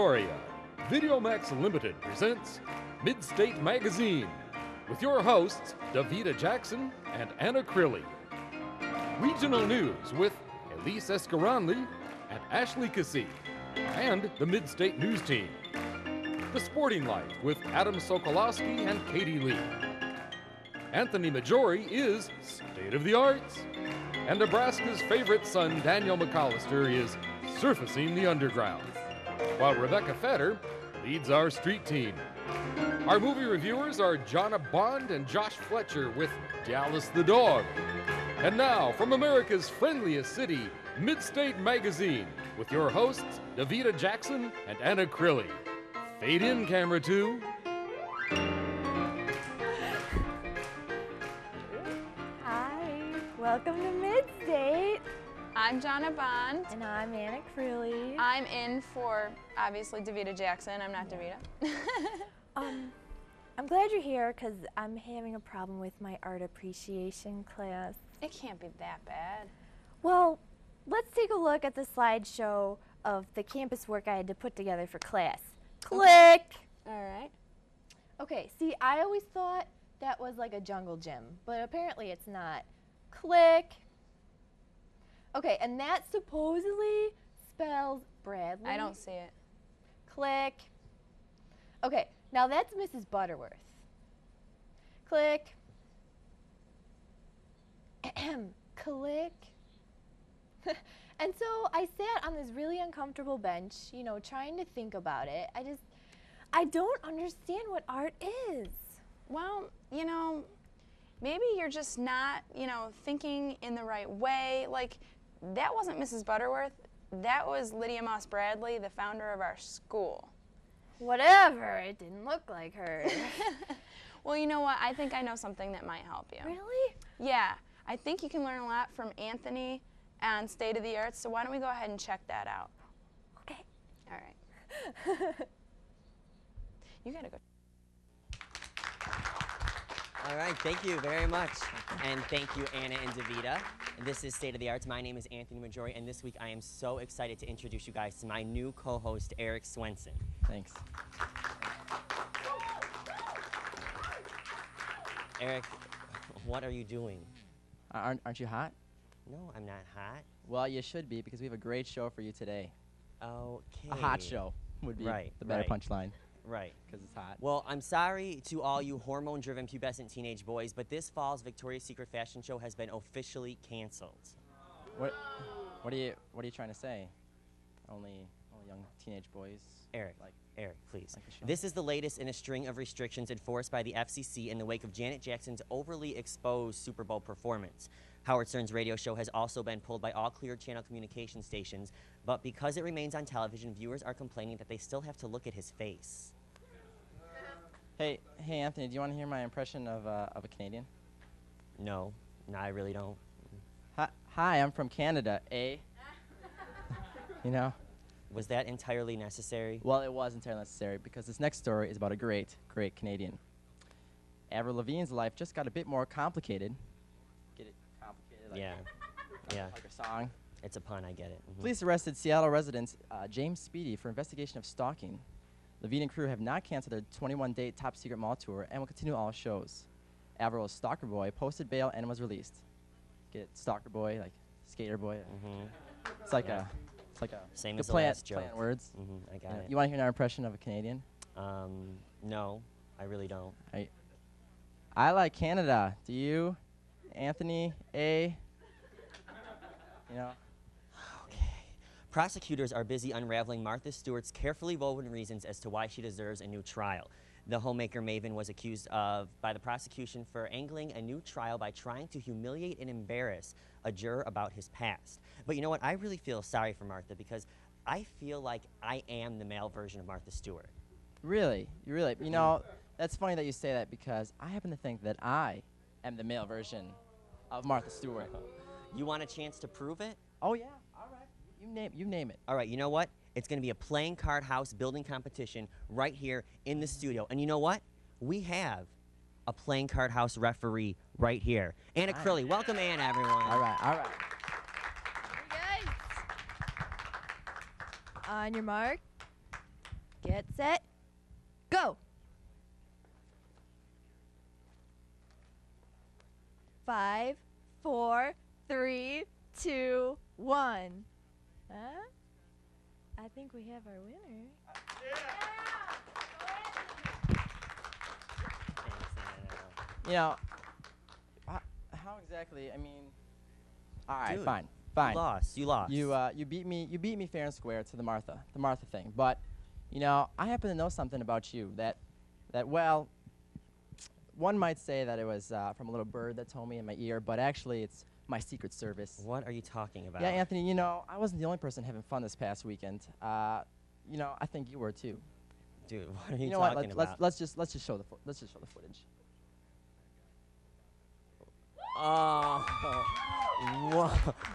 Peoria, VideoMax Limited presents Midstate Magazine with your hosts, Davida Jackson and Anna Crilly. Regional news with Elise Escaronli and Ashley Cassie, and the Midstate News Team. The Sporting Life with Adam Sokolowski and Katie Lee. Anthony Majori is State of the Arts. And Nebraska's favorite son, Daniel McAllister, is surfacing the underground, while Rebecca Fetter leads our street team. Our movie reviewers are Jonna Bond and Josh Fletcher with Dallas the Dog. And now, from America's friendliest city, Midstate Magazine, with your hosts, Davida Jackson and Anna Crilly. Fade in, camera 2. Hi, welcome to Midstate. I'm Jonna Bond. And I'm Anna Crilly. I'm in for, obviously, Davida Jackson. I'm not Davida. I'm glad you're here because I'm having a problem with my art appreciation class. It can't be that bad. Well, let's take a look at the slideshow of the campus work I had to put together for class. Click! All right. Okay, see, I always thought that was like a jungle gym, but apparently it's not. Click! Okay, and that supposedly spells Bradley. I don't see it. Click. Okay, now that's Mrs. Butterworth. Click. Click. And so I sat on this really uncomfortable bench, you know, trying to think about it. I don't understand what art is. Well, you know, maybe you're just not, thinking in the right way. Like, that wasn't Mrs. Butterworth. That was Lydia Moss Bradley, the founder of our school. Whatever, it didn't look like her. Well, you know what? I think I know something that might help you. Really? Yeah, I think you can learn a lot from Anthony and State of the Arts, so why don't we go ahead and check that out? Okay. All right. You gotta go. All right, thank you very much. And thank you, Anna and Davida. This is State of the Arts. My name is Anthony Majori, and this week I am so excited to introduce you guys to my new co-host, Eric Swenson. Thanks. Eric, what are you doing? Aren't you hot? No, I'm not hot. Well, you should be because we have a great show for you today. Okay. A hot show would be the better punchline. Right. Because it's hot. Well, I'm sorry to all you hormone-driven pubescent teenage boys, but this fall's Victoria's Secret fashion show has been officially canceled. What are you trying to say? Only young teenage boys. Eric, please. Like the show? This is the latest in a string of restrictions enforced by the FCC in the wake of Janet Jackson's overly exposed Super Bowl performance. Howard Stern's radio show has also been pulled by all Clear Channel communication stations, but because it remains on television, viewers are complaining that they still have to look at his face. Hey, Anthony, do you want to hear my impression of a Canadian? No, I really don't. Hi, I'm from Canada, eh? You know? Was that entirely necessary? Well, it was entirely necessary because this next story is about a great Canadian. Avril Lavigne's life just got a bit more complicated. Get it? Complicated? Yeah. Like a song. It's a pun, I get it. Police arrested Seattle resident James Speedy for investigation of stalking. Lavigne and crew have not canceled their 21-date top secret mall tour and will continue all shows. Avril's Stalker Boy posted bail and was released. Get it? Stalker Boy, like Skater Boy. It's like a same good as the last joke. Play on words. I got it. You want to hear our impression of a Canadian? No, I really don't. I like Canada. Do you, Anthony? A. You know. Okay. Prosecutors are busy unraveling Martha Stewart's carefully woven reasons as to why she deserves a new trial. The homemaker Maven was accused by the prosecution for angling a new trial by trying to humiliate and embarrass a juror about his past. But you know what? I really feel sorry for Martha because I feel like I am the male version of Martha Stewart. Really? You really? You know, that's funny that you say that because I happen to think that I am the male version of Martha Stewart. You want a chance to prove it? Oh yeah. All right. You name it. All right. You know what? It's going to be a playing card house building competition right here in the studio. And you know what? We have a playing card house referee right here. Anna Crilly. Welcome, Anna, everyone. All right. Hey guys. On your mark. set, go. 5, 4, 3, 2, 1. Huh? I think we have our winner. You know, how exactly? I mean, all right, Dude, fine. You lost. You beat me fair and square to the Martha thing. But, you know, I happen to know something about you that well, one might say that it was from a little bird that told me in my ear, but actually it's my Secret Service. What are you talking about? Yeah, Anthony, you know, I wasn't the only person having fun this past weekend. You know, I think you were too. Dude, what are you, You know talking what? about? Let's just show the footage. Oh, whoa.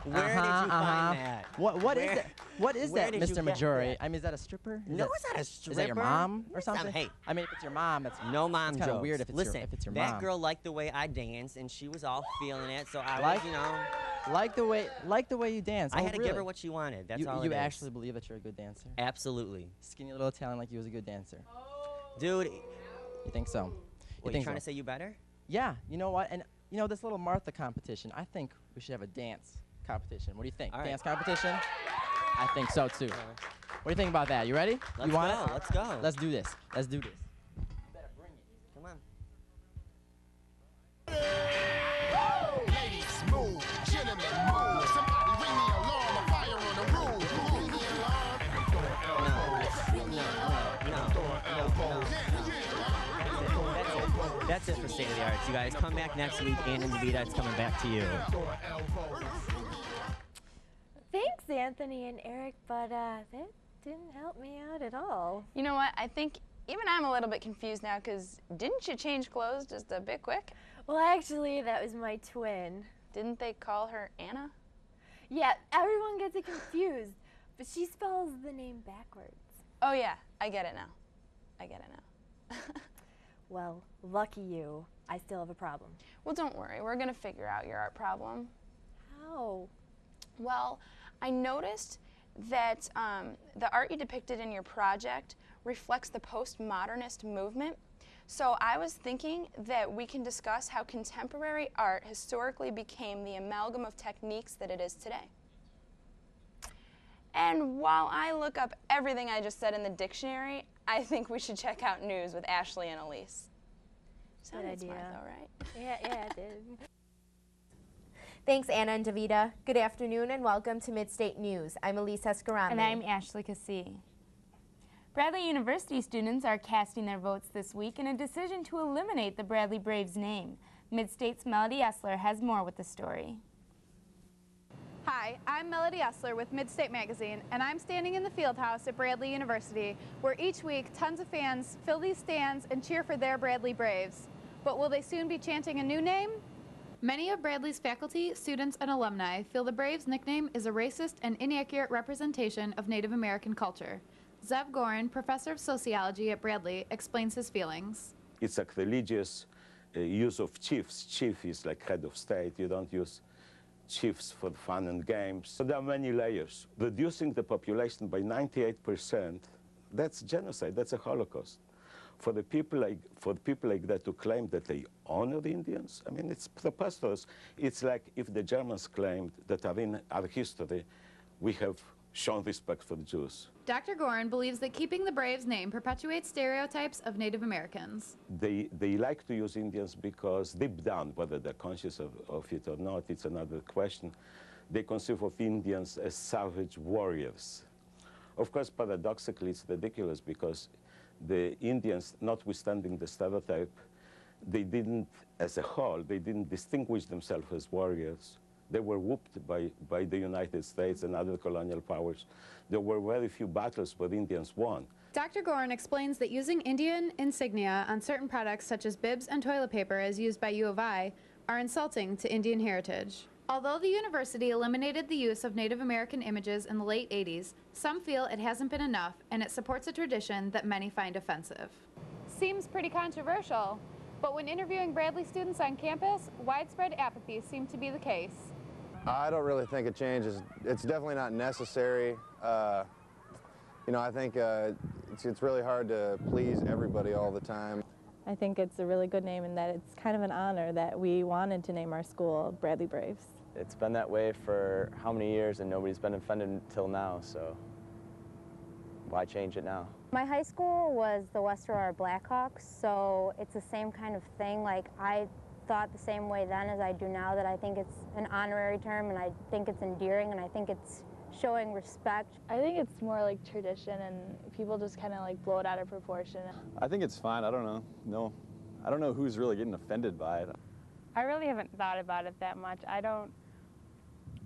Where did you find that? What is that? What is where that, did you Mr. get Majori? that? I mean, is that a stripper? No, it's not a stripper. Is that your mom or It's not- something? Hey, I mean, if it's your mom, that's no mom it's kind of jokes. weird if it's Listen, your that mom. girl liked the way I danced, and she was all feeling it. So I Like- was, you know, like the way you dance. I Oh, had to really? give her what she wanted. That's you all you it is. actually believe that you're a good dancer? Absolutely, Skinny little Italian like you was a good dancer. dude. You think so? What, you think trying so? to say you better? Yeah. You know what? And you know this little Martha competition. I think we should have a dance competition. What do you think? All right. Dance competition? I think so too. What do you think about that? You ready? Let's you want go. it? Let's go. Let's do this. Let's do this. Come on. Ladies, move. Gentlemen, move. Somebody ring the alarm. A fire on the roof. Ring the alarm. That's it for State of the Arts. You guys come back next week, and in DeVita, it's coming back to you. Thanks, Anthony and Eric, but that didn't help me out at all. You know what? I think even I'm a little bit confused now because didn't you change clothes just a bit quick? Well, actually, that was my twin. Didn't they call her Anna? Yeah, everyone gets it confused, but she spells the name backwards. Oh yeah, I get it now. I get it now. Well, lucky you. I still have a problem. Well, don't worry. We're going to figure out your art problem. How? Well, I noticed that the art you depicted in your project reflects the postmodernist movement. So I was thinking that we can discuss how contemporary art historically became the amalgam of techniques that it is today. And while I look up everything I just said in the dictionary, I think we should check out news with Ashley and Elise. Sounded smart idea. though, right? Yeah, it did. Thanks, Anna and Davida. Good afternoon and welcome to Midstate News. I'm Elise Escarami. And I'm Ashley Cassie. Bradley University students are casting their votes this week in a decision to eliminate the Bradley Braves name. Midstate's Melody Essler has more with the story. Hi, I'm Melody Essler with Midstate Magazine, and I'm standing in the field house at Bradley University, where each week tons of fans fill these stands and cheer for their Bradley Braves. But will they soon be chanting a new name? Many of Bradley's faculty, students, and alumni feel the Braves nickname is a racist and inaccurate representation of Native American culture. Zev Gorin, professor of sociology at Bradley, explains his feelings. It's like religious use of chiefs. Chief is like head of state. You don't use chiefs for fun and games. So there are many layers. Reducing the population by 98%, that's genocide, that's a Holocaust. For people like that to claim that they honor the Indians, I mean, it's preposterous. It's like if the Germans claimed that in our history we have shown respect for the Jews. Dr. Gorin believes that keeping the Braves name perpetuates stereotypes of Native Americans. They like to use Indians because deep down, whether they're conscious of it or not, it's another question, they conceive of Indians as savage warriors. Of course, paradoxically, it's ridiculous because the Indians, notwithstanding the stereotype, they didn't, as a whole, they didn't distinguish themselves as warriors. They were whooped by the United States and other colonial powers. There were very few battles where Indians won. Dr. Gorin explains that using Indian insignia on certain products such as bibs and toilet paper as used by U of I are insulting to Indian heritage. Although the university eliminated the use of Native American images in the late 80s, some feel it hasn't been enough and it supports a tradition that many find offensive. Seems pretty controversial, but when interviewing Bradley students on campus, widespread apathy seemed to be the case. I don't really think a change is, it's definitely not necessary. You know, I think It's really hard to please everybody all the time. I think it's a really good name and that it's kind of an honor that we wanted to name our school Bradley Braves. It's been that way for how many years and nobody's been offended until now, so why change it now? My high school was the West Aurora Blackhawks, so it's the same kind of thing. Like, I thought the same way then as I do now, that I think it's an honorary term and I think it's endearing and I think it's showing respect. I think it's more like tradition and people just kind of like blow it out of proportion. I think it's fine. I don't know. No, I don't know who's really getting offended by it. I really haven't thought about it that much.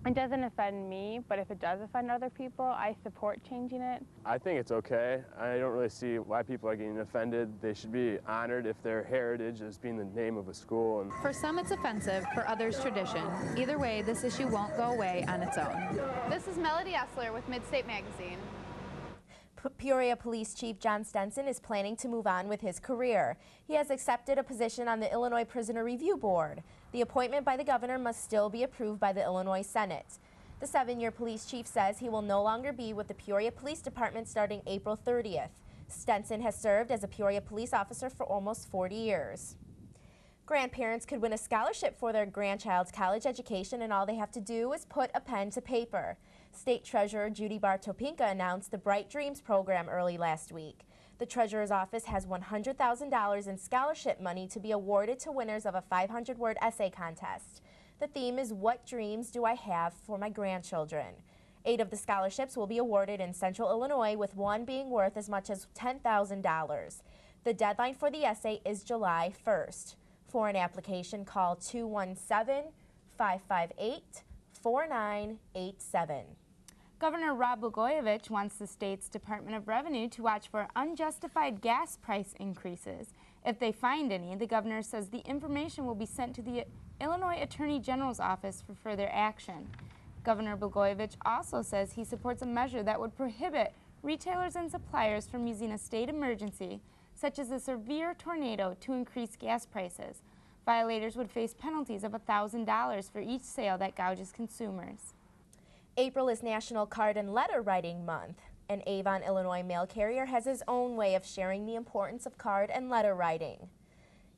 It doesn't offend me, but if it does offend other people, I support changing it. I think it's okay. I don't really see why people are getting offended. They should be honored if their heritage is being the name of a school. And For some, it's offensive. For others, tradition. Either way, this issue won't go away on its own. This is Melody Essler with Midstate Magazine. Peoria Police Chief John Stenson is planning to move on with his career. He has accepted a position on the Illinois Prisoner Review Board. The appointment by the governor must still be approved by the Illinois Senate. The 7-year police chief says he will no longer be with the Peoria Police Department starting April 30th. Stenson has served as a Peoria police officer for almost 40 years. Grandparents could win a scholarship for their grandchild's college education, and all they have to do is put a pen to paper. State Treasurer Judy Bartopinka announced the Bright Dreams program early last week. The Treasurer's office has $100,000 in scholarship money to be awarded to winners of a 500-word essay contest. The theme is, "What dreams do I have for my grandchildren?" 8 of the scholarships will be awarded in Central Illinois, with one being worth as much as $10,000. The deadline for the essay is July 1st. For an application, call 217-558-4987. Governor Rod Blagojevich wants the state's Department of Revenue to watch for unjustified gas price increases. If they find any, the governor says the information will be sent to the Illinois Attorney General's office for further action. Governor Blagojevich also says he supports a measure that would prohibit retailers and suppliers from using a state emergency, such as a severe tornado, to increase gas prices. Violators would face penalties of $1,000 for each sale that gouges consumers. April is National Card and Letter Writing Month. An Avon, Illinois mail carrier has his own way of sharing the importance of card and letter writing.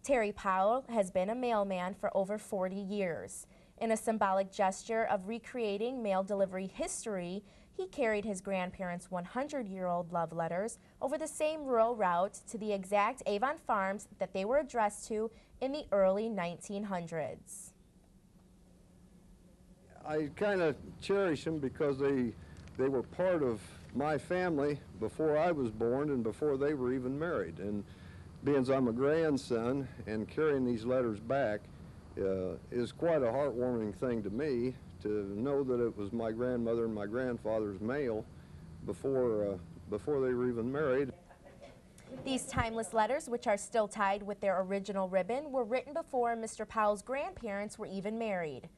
Terry Powell has been a mailman for over 40 years. In a symbolic gesture of recreating mail delivery history, he carried his grandparents' 100-year-old love letters over the same rural route to the exact Avon farms that they were addressed to in the early 1900s. I kind of cherish them because they were part of my family before I was born and before they were even married. And being as I'm a grandson and carrying these letters back is quite a heartwarming thing to me, to know that it was my grandmother and my grandfather's mail before they were even married. These timeless letters, which are still tied with their original ribbon, were written before Mr. Powell's grandparents were even married.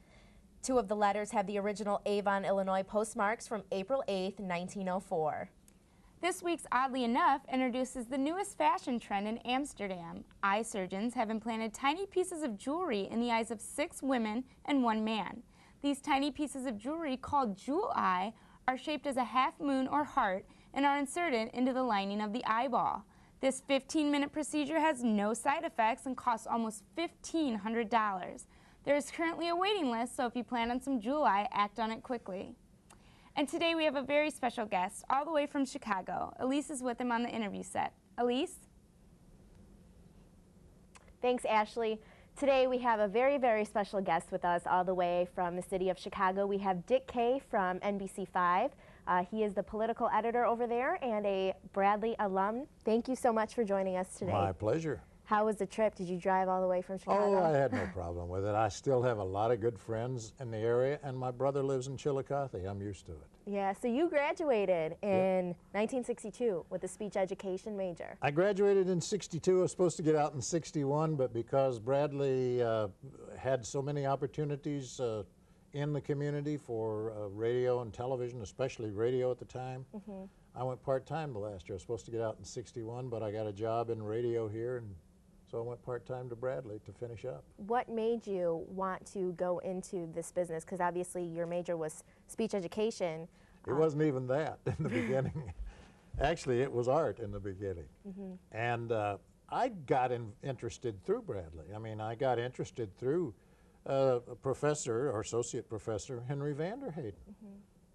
2 of the letters have the original Avon, Illinois postmarks from April 8, 1904. This week's Oddly Enough introduces the newest fashion trend in Amsterdam. Eye surgeons have implanted tiny pieces of jewelry in the eyes of 6 women and 1 man. These tiny pieces of jewelry, called jewel eye, are shaped as a half moon or heart and are inserted into the lining of the eyeball. This 15-minute procedure has no side effects and costs almost $1,500. There is currently a waiting list, so if you plan on some jewel eye, act on it quickly. And today we have a very special guest, all the way from Chicago. Elise is with him on the interview set. Elise? Thanks, Ashley. Today we have a very, very special guest with us all the way from the city of Chicago. We have Dick Kay from NBC5. He is the political editor over there and a Bradley alum. Thank you so much for joining us today. My pleasure. How was the trip? Did you drive all the way from Chicago? Oh, I had no problem with it. I still have a lot of good friends in the area, and my brother lives in Chillicothe. I'm used to it. Yeah, so you graduated in 1962 with a speech education major. I graduated in '62. I was supposed to get out in '61, but because Bradley had so many opportunities in the community for radio and television, especially radio at the time, I went part-time the last year. I was supposed to get out in '61, but I got a job in radio here, and so I went part-time to Bradley to finish up. What made you want to go into this business? Because obviously your major was speech education. It wasn't even that in the beginning. Actually, it was art in the beginning. And I got interested through Bradley. I mean, I got interested through a professor or associate professor, Henry Vanderheyden,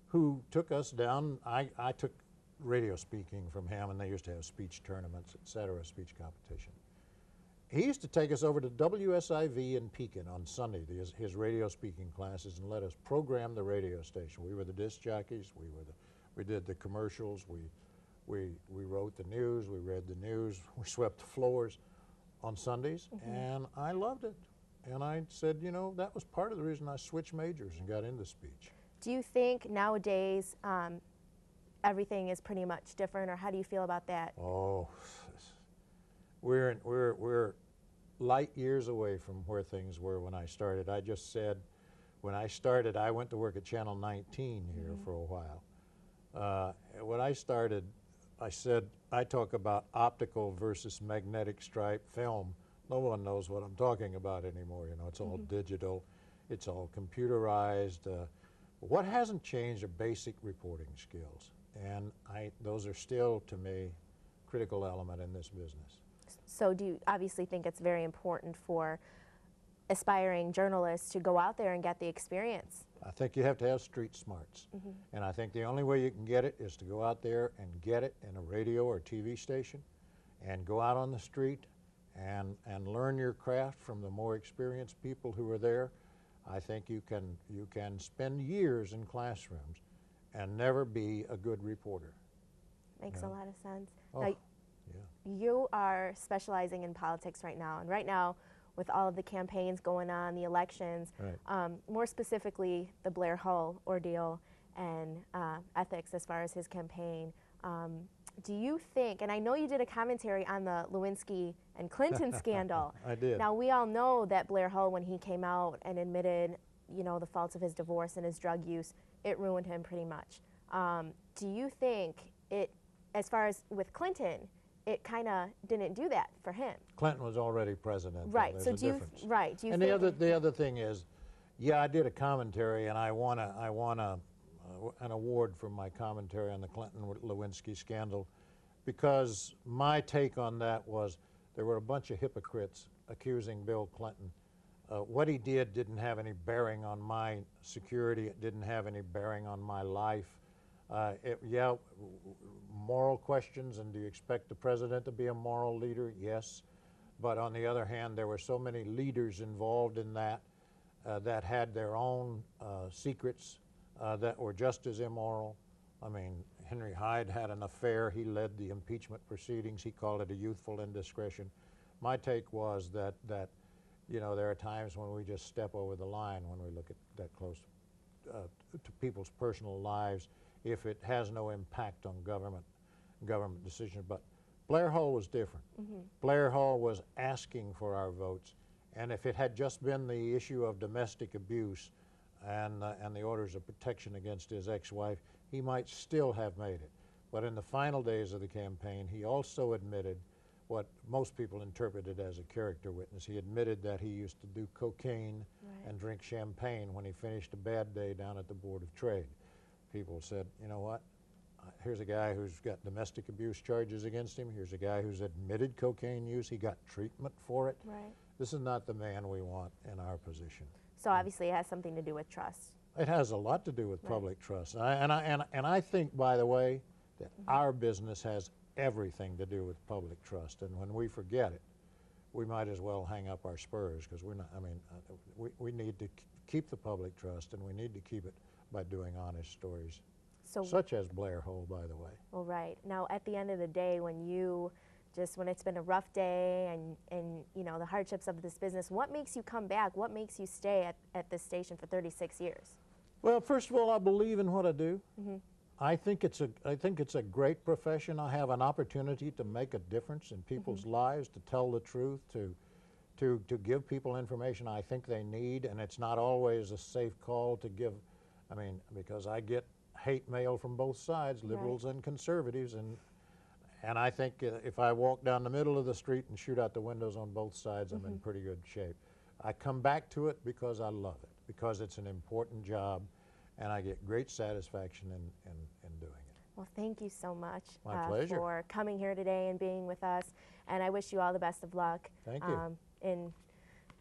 who took us down. I took radio speaking from him, and they used to have speech tournaments, et cetera, speech competition. He used to take us over to WSIV in Pekin on Sunday, his radio speaking classes, and let us program the radio station. We were the disc jockeys. We did the commercials. We wrote the news. We read the news. We swept the floors on Sundays, and I loved it. And I said, you know, that was part of the reason I switched majors and got into speech. Do you think nowadays everything is pretty much different, or how do you feel about that? Oh, we're light years away from where things were when I started. I just said, when I started, I went to work at Channel 19 here for a while. When I started, I said, I talk about optical versus magnetic stripe film. No one knows what I'm talking about anymore. You know, it's all digital, it's all computerized. What hasn't changed are basic reporting skills, and those are still, to me, critical element in this business. So do you obviously think it's very important for aspiring journalists to go out there and get the experience? I think you have to have street smarts. And I think the only way you can get it is to go out there and get it in a radio or TV station, and go out on the street and learn your craft from the more experienced people who are there. I think you can spend years in classrooms and never be a good reporter. Makes a lot of sense. Oh, Now, yeah. you are specializing in politics right now, and right now, with all of the campaigns going on, the elections, more specifically the Blair Hull ordeal and ethics as far as his campaign, do you think, and I know you did a commentary on the Lewinsky and Clinton scandal. I did. Now, we all know that Blair Hull, when he came out and admitted, you know, the faults of his divorce and his drug use, it ruined him pretty much. Do you think it, as far as with Clinton, it kind of didn't do that for him? Clinton was already president. Right. There's So a do you difference. right? Do you And think the other thing is, yeah, I did a commentary, and I won an award for my commentary on the Clinton-Lewinsky scandal, because my take on that was there were a bunch of hypocrites accusing Bill Clinton. What he did didn't have any bearing on my security. It didn't have any bearing on my life. Yeah, moral questions, and do you expect the president to be a moral leader? Yes. But on the other hand, there were so many leaders involved in that that had their own secrets that were just as immoral. I mean, Henry Hyde had an affair. He led the impeachment proceedings. He called it a youthful indiscretion. My take was that you know, there are times when we just step over the line when we look at that close to people's personal lives, if it has no impact on government decisions. But Blair Hull was different. Blair Hull was asking for our votes, and if it had just been the issue of domestic abuse and the orders of protection against his ex-wife, he might still have made it. But in the final days of the campaign, he also admitted what most people interpreted as a character witness. He admitted that he used to do cocaine and drink champagne when he finished a bad day down at the Board of Trade. People said, you know what, here's a guy who's got domestic abuse charges against him. Here's a guy who's admitted cocaine use. He got treatment for it. This is not the man we want in our position. So obviously it has something to do with trust. It has a lot to do with public trust. And I think, by the way, that our business has everything to do with public trust. And when we forget it, we might as well hang up our spurs, because we're not, I mean, we need to keep the public trust, and we need to keep it by doing honest stories, such as Blair Hull, by the way. Well, right. Now, at the end of the day, when it's been a rough day and you know, the hardships of this business, what makes you come back? What makes you stay at this station for 36 years? Well, first of all, I believe in what I do. I think it's a great profession. I have an opportunity to make a difference in people's lives, to tell the truth, to give people information I think they need, and it's not always a safe call to give. I mean, because I get hate mail from both sides, liberals and conservatives, and I think if I walk down the middle of the street and shoot out the windows on both sides, I'm in pretty good shape. I come back to it because I love it, because it's an important job, and I get great satisfaction in doing it. Well, thank you so much My pleasure. for coming here today and being with us. And I wish you all the best of luck. Thank you.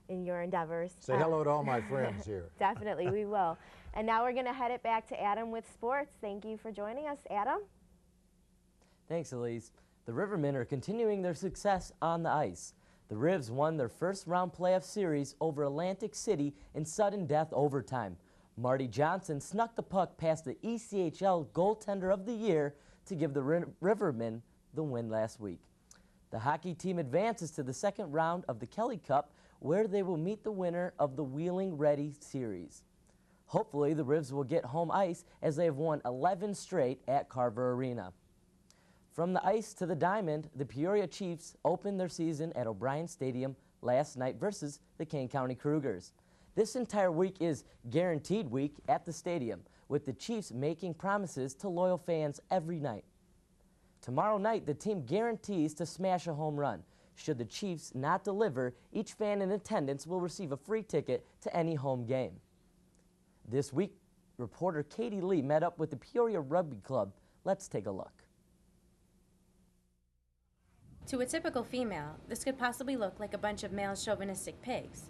In your endeavors. Say hello to all my friends here. Definitely, we will. And now we're going to head it back to Adam with sports. Thank you for joining us, Adam. Thanks, Elise. The Rivermen are continuing their success on the ice. The Rivs won their first-round playoff series over Atlantic City in sudden death overtime. Marty Johnson snuck the puck past the ECHL goaltender of the year to give the Rivermen the win last week. The hockey team advances to the second round of the Kelly Cup, where they will meet the winner of the Wheeling Ready Series. Hopefully, the Rivs will get home ice as they have won 11 straight at Carver Arena. From the ice to the diamond, the Peoria Chiefs opened their season at O'Brien Stadium last night versus the Kane County Cougars. This entire week is Guaranteed Week at the stadium, with the Chiefs making promises to loyal fans every night. Tomorrow night, the team guarantees to smash a home run. Should the Chiefs not deliver, each fan in attendance will receive a free ticket to any home game. This week, reporter Katie Lee met up with the Peoria Rugby Club. Let's take a look. To a typical female, this could possibly look like a bunch of male chauvinistic pigs.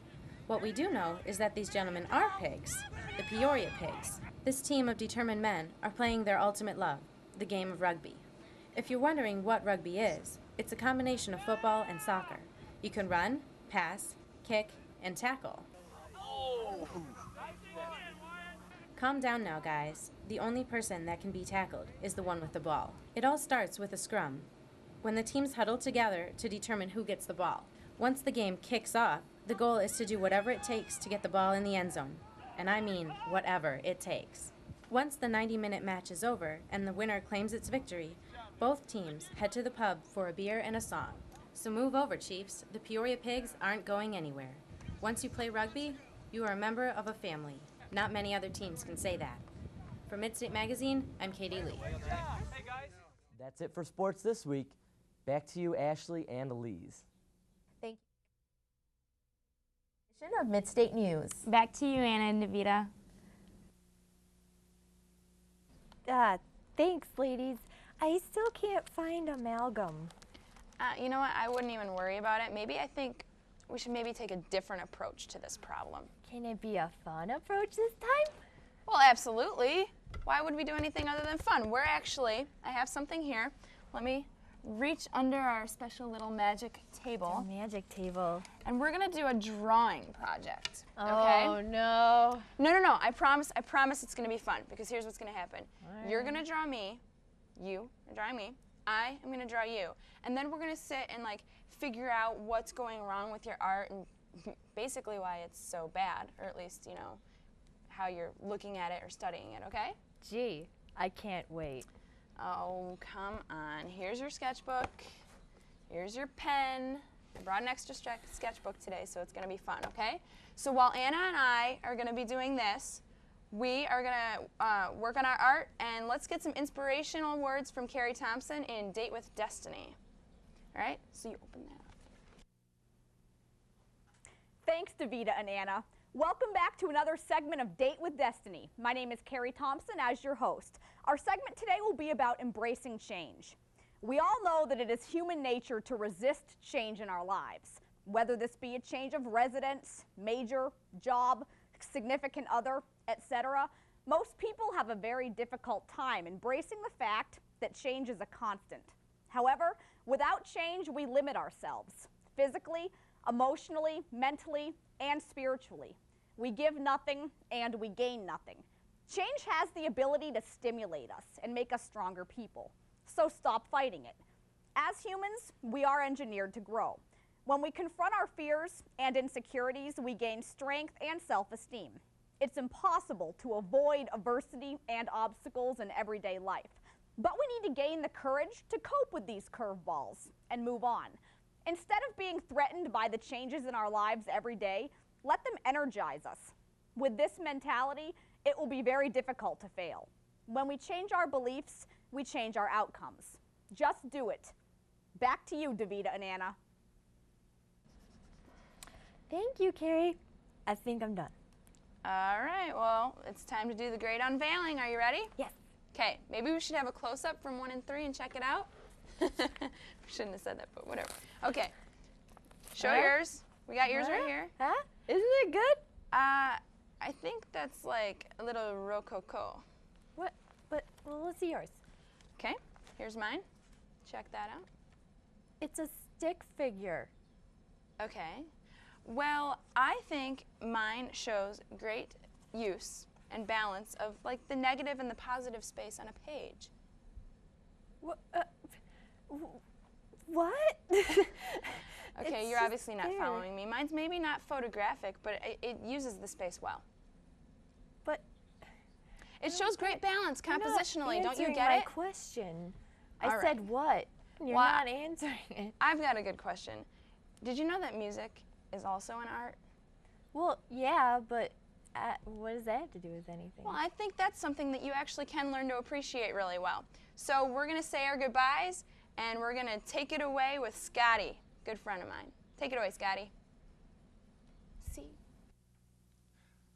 What we do know is that these gentlemen are pigs, the Peoria Pigs. This team of determined men are playing their ultimate love, the game of rugby. If you're wondering what rugby is, it's a combination of football and soccer. You can run, pass, kick, and tackle. Calm down now, guys. The only person that can be tackled is the one with the ball. It all starts with a scrum, when the teams huddle together to determine who gets the ball. Once the game kicks off, the goal is to do whatever it takes to get the ball in the end zone. And I mean whatever it takes. Once the 90-minute match is over and the winner claims its victory, both teams head to the pub for a beer and a song. So move over, Chiefs. The Peoria Pigs aren't going anywhere. Once you play rugby, you are a member of a family. Not many other teams can say that. For Midstate Magazine, I'm Katie Lee. That's it for sports this week. Back to you, Ashley and Elise. Thank you. Of Midstate News. Back to you, Anna and Davita. Thanks, ladies. I still can't find amalgam. You know what? I wouldn't even worry about it. I think we should maybe take a different approach to this problem. Can it be a fun approach this time? Well, absolutely. Why would we do anything other than fun? I have something here. Let me reach under our special little magic table. Magic table. And we're gonna do a drawing project. Okay? Oh no. No. I promise it's gonna be fun, because here's what's gonna happen. All You're right. gonna draw me, you are drawing me, I am gonna draw you. And then we're gonna sit and figure out what's going wrong with your art and basically why it's so bad, or at least, how you're looking at it or studying it, okay? Gee, I can't wait. Oh, come on. Here's your sketchbook. Here's your pen. I brought an extra sketchbook today, so it's going to be fun, okay? So while Anna and I are going to be doing this, we are going to work on our art, and let's get some inspirational words from Carrie Thompson in Date with Destiny. All right? So you open that up. Thanks, Davita and Anna. Welcome back to another segment of Date with Destiny. My name is Carrie Thompson as your host. Our segment today will be about embracing change. We all know that it is human nature to resist change in our lives, whether this be a change of residence, major, job, significant other, etc. Most people have a very difficult time embracing the fact that change is a constant. However, without change, we limit ourselves physically, emotionally, mentally, and spiritually. We give nothing and we gain nothing. Change has the ability to stimulate us and make us stronger people. So stop fighting it. As humans, we are engineered to grow. When we confront our fears and insecurities, we gain strength and self-esteem. It's impossible to avoid adversity and obstacles in everyday life, but we need to gain the courage to cope with these curveballs and move on. Instead of being threatened by the changes in our lives every day, let them energize us. With this mentality, it will be very difficult to fail. When we change our beliefs, we change our outcomes. Just do it. Back to you, Davita and Anna. Thank you, Carrie. I think I'm done. All right, well, it's time to do the great unveiling. Are you ready? Yes. Okay, maybe we should have a close-up from 1 and 3 and check it out. We shouldn't have said that, but whatever. Okay, show yours. We got yours right here. Huh? Isn't it good? I think that's like a little rococo. What? But, well, let's see yours. Okay, here's mine. Check that out. It's a stick figure. Okay. Well, I think mine shows great use and balance of like the negative and the positive space on a page. What? What? Okay, you're obviously not following me. Mine's maybe not photographic, but it uses the space well. But it shows great balance compositionally. Don't you get my it? question. All I right. said what? You're Well, not answering it. I've got a good question. Did you know that music is also an art? Well, yeah, but what does that have to do with anything? Well, I think that's something that you actually can learn to appreciate really well. So we're going to say our goodbyes, and we're going to take it away with Scotty, good friend of mine. Take it away, Scotty. See.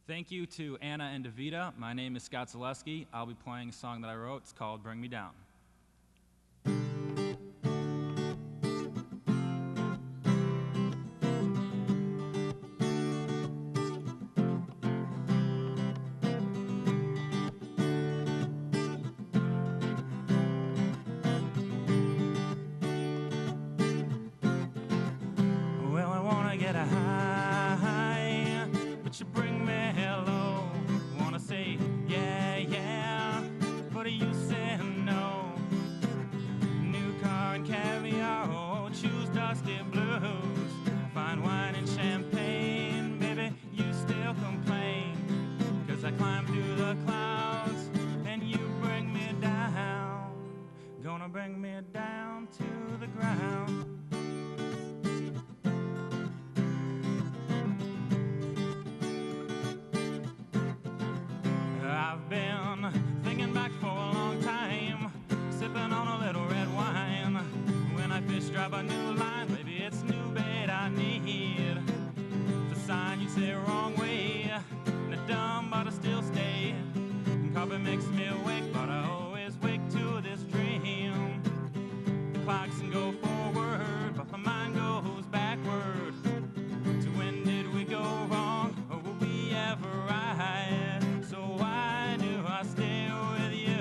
Thank you to Anna and Davida. My name is Scott Zaleski. I'll be playing a song that I wrote. It's called Bring Me Down. Well, I wanna get a high, but you bring me hello. Wanna say yeah, yeah, but you say no. New car and caviar, oh, choose dusty blues. Fine wine and champagne, baby, you still complain. 'Cause I climb through the clouds and you bring me down. Gonna bring me down to the ground. I've been thinking back for a long time, sipping on a little red wine. When I fish drop a new line, baby, it's new bait I need. The sign you say wrong way, not dumb but I still stay. Coffee makes me awake, but I always wake to this dream. The clocks can go forward, but my mind goes backward. To when did we go wrong, or will we ever right? So why do I stay with you?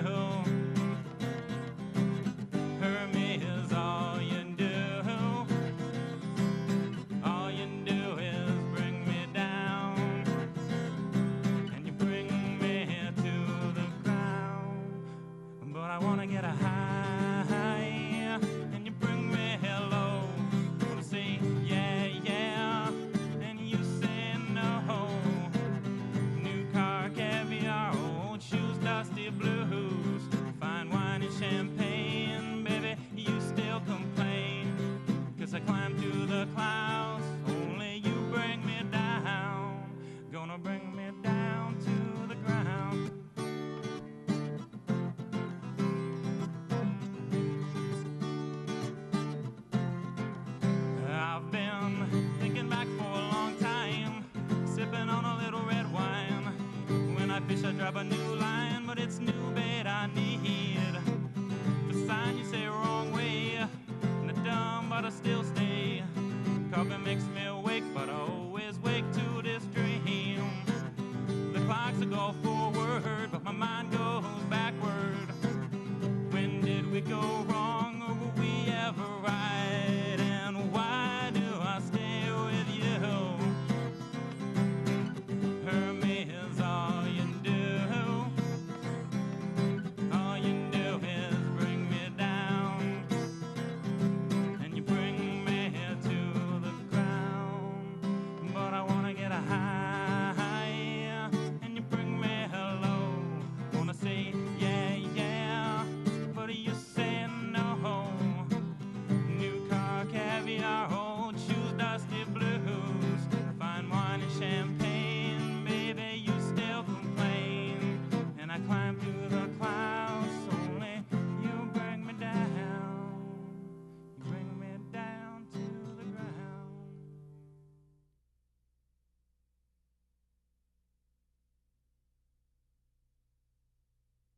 Hurt me is all you do. All you do is bring me down, and you bring me to the ground. But I wanna get a high, and you bring me hello. Wanna say yeah, yeah, and you say no. New car, caviar, old shoes, dusty blues. Fine wine and champagne, baby, you still complain. 'Cause I climb through the clouds, only you bring me down. Gonna bring me down to the ground. I've been thinking back for a long time, sipping on a little red wine. When I fish, I drop a new line, but it's new